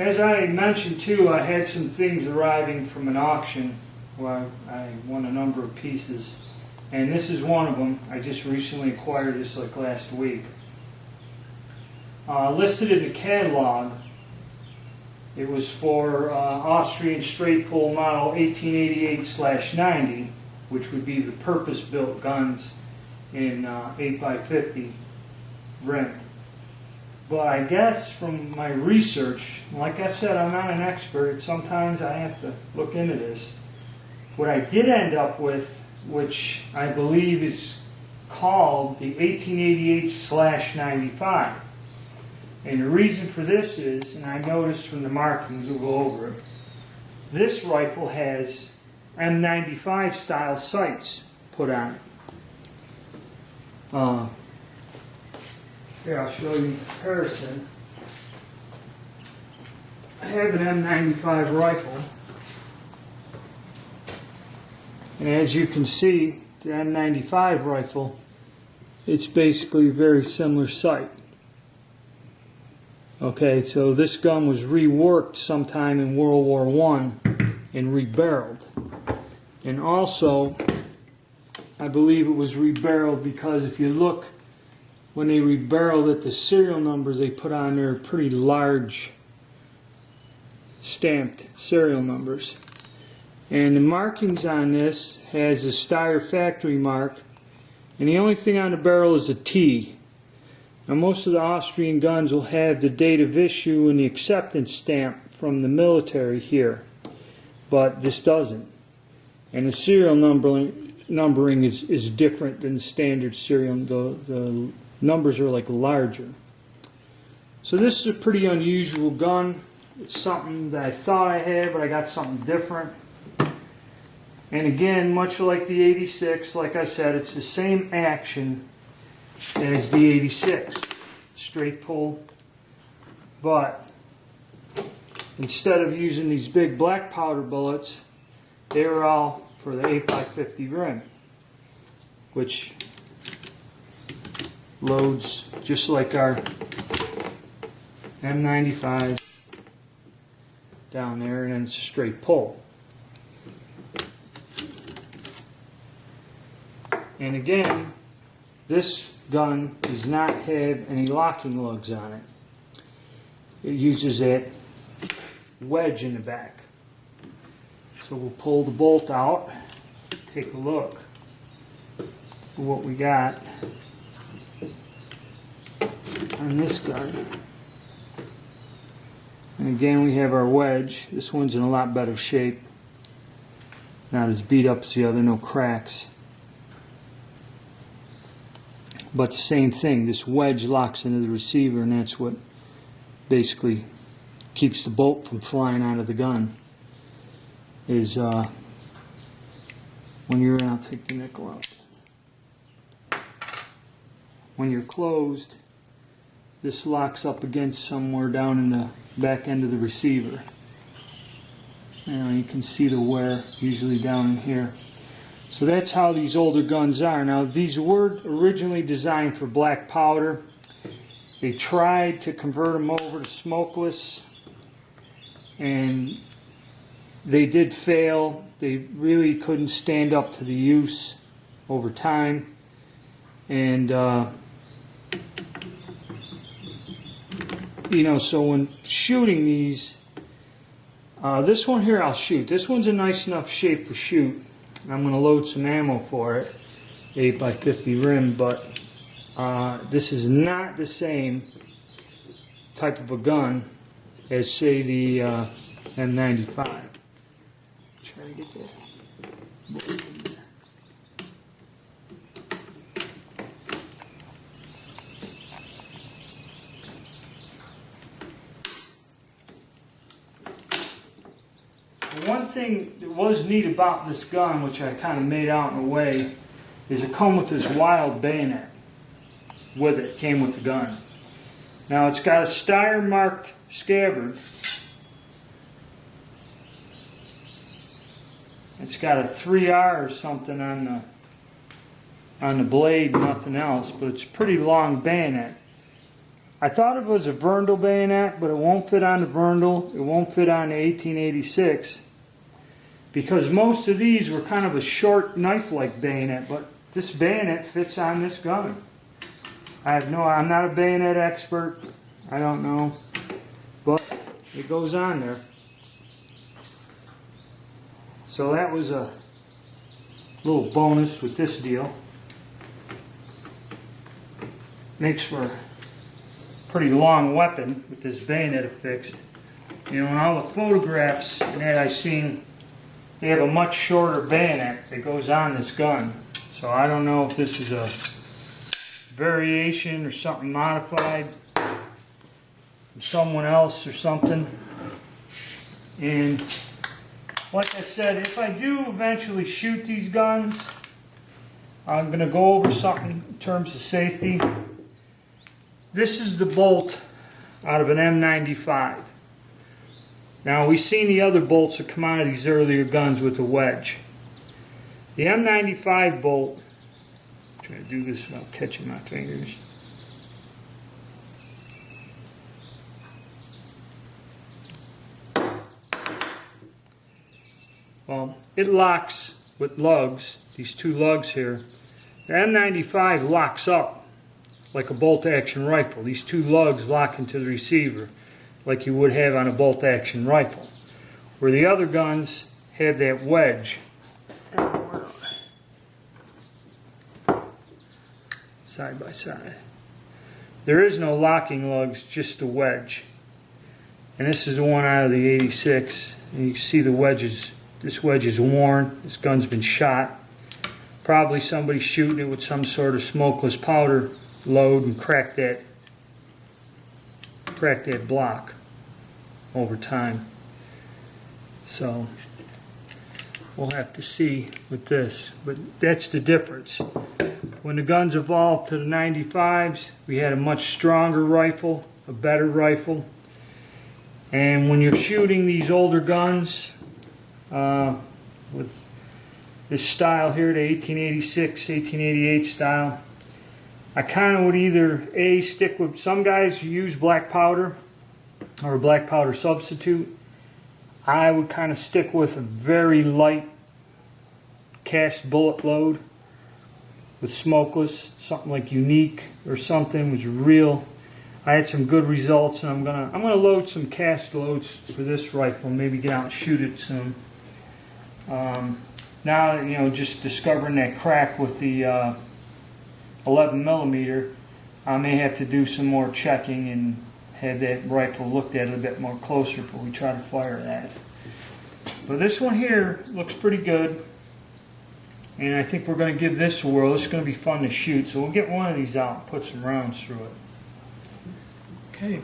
As I mentioned too, I had some things arriving from an auction where I won a number of pieces, and this is one of them. I just recently acquired this like last week. Listed in the catalog, it was for Austrian straight pull model 1888/90, which would be the purpose-built guns in 8x50 rim. But I guess from my research, like I said, I'm not an expert. Sometimes I have to look into this. What I did end up with, which I believe is called the 1888/95. And the reason for this is, and I noticed from the markings, we'll go over it, this rifle has M95 style sights put on it. Here, I'll show you in comparison. I have an M95 rifle, and as you can see, the M95 rifle, it's basically a very similar sight. Okay, so this gun was reworked sometime in World War I and rebarreled. And also, I believe it was rebarreled because if you look, when they rebarreled it, the serial numbers they put on there are pretty large stamped serial numbers. And the markings on this has a Steyr factory mark, and the only thing on the barrel is a T. Now most of the Austrian guns will have the date of issue and the acceptance stamp from the military here, but this doesn't. And the serial numbering is different than the standard serial. The numbers are like larger. So this is a pretty unusual gun. It's something that I thought I had, but I got something different. And again, much like the 86, like I said, it's the same action as the 86, straight pull, but instead of using these big black powder bullets, they were all for the 8x50 rim, which loads just like our M95 down there, and then it's a straight pull. And again, this gun does not have any locking lugs on it. It uses that wedge in the back. So we'll pull the bolt out, take a look at what we got on this gun. And again, we have our wedge. This one's in a lot better shape. Not as beat up as the other, no cracks. But the same thing, this wedge locks into the receiver, and that's what basically keeps the bolt from flying out of the gun. Is when you're in, I'll take the nickel out. When you're closed, this locks up against somewhere down in the back end of the receiver. You can see the wear usually down in here. So that's how these older guns are. Now these were originally designed for black powder. They tried to convert them over to smokeless, and they did fail. They really couldn't stand up to the use over time. And so when shooting these, this one here I'll shoot. This one's a nice enough shape to shoot. I'm going to load some ammo for it, 8x50 rim, but this is not the same type of a gun as, say, the M95. Try to get that. One thing that was neat about this gun, which I kind of made out in a way, is it come with this wild bayonet with it. Came with the gun. Now it's got a Steyr marked scabbard. It's got a 3R or something on the blade, nothing else, but it's a pretty long bayonet. I thought it was a Verndl bayonet, but it won't fit on the Verndl. It won't fit on the 1886 because most of these were kind of a short knife-like bayonet, but this bayonet fits on this gun. I'm not a bayonet expert. I don't know, but it goes on there. So that was a little bonus with this deal. Makes for a pretty long weapon with this bayonet affixed. You know, in all the photographs that I've seen, they have a much shorter bayonet that goes on this gun. So I don't know if this is a variation or something modified from someone else or something. And like I said, if I do eventually shoot these guns, I'm going to go over something in terms of safety. This is the bolt out of an M95. Now, we've seen the other bolts that come out of these earlier guns with a wedge. The M95 bolt, I'm trying to do this without catching my fingers. Well, it locks with lugs, these two lugs here. The M95 locks up like a bolt-action rifle. These two lugs lock into the receiver like you would have on a bolt-action rifle. Where the other guns have that wedge. Side by side. There is no locking lugs, just the wedge. And this is the one out of the 86. And you can see the wedges. This wedge is worn. This gun's been shot. Probably somebody shooting it with some sort of smokeless powder load and crack that block over time. So we'll have to see with this, but that's the difference. When the guns evolved to the 95s, we had a much stronger rifle, a better rifle, and when you're shooting these older guns with this style here, the 1886, 1888 style, I kind of would either stick with, some guys use black powder or a black powder substitute. I would kind of stick with a very light cast bullet load with smokeless, something like Unique or something was real. I had some good results, and I'm gonna load some cast loads for this rifle. Maybe get out and shoot it soon. Now, you know, just discovering that crack with the 11mm, I may have to do some more checking and have that rifle looked at a bit more closer before we try to fire that. But this one here looks pretty good, and I think we're going to give this a whirl. It's going to be fun to shoot, so we'll get one of these out and put some rounds through it. Okay.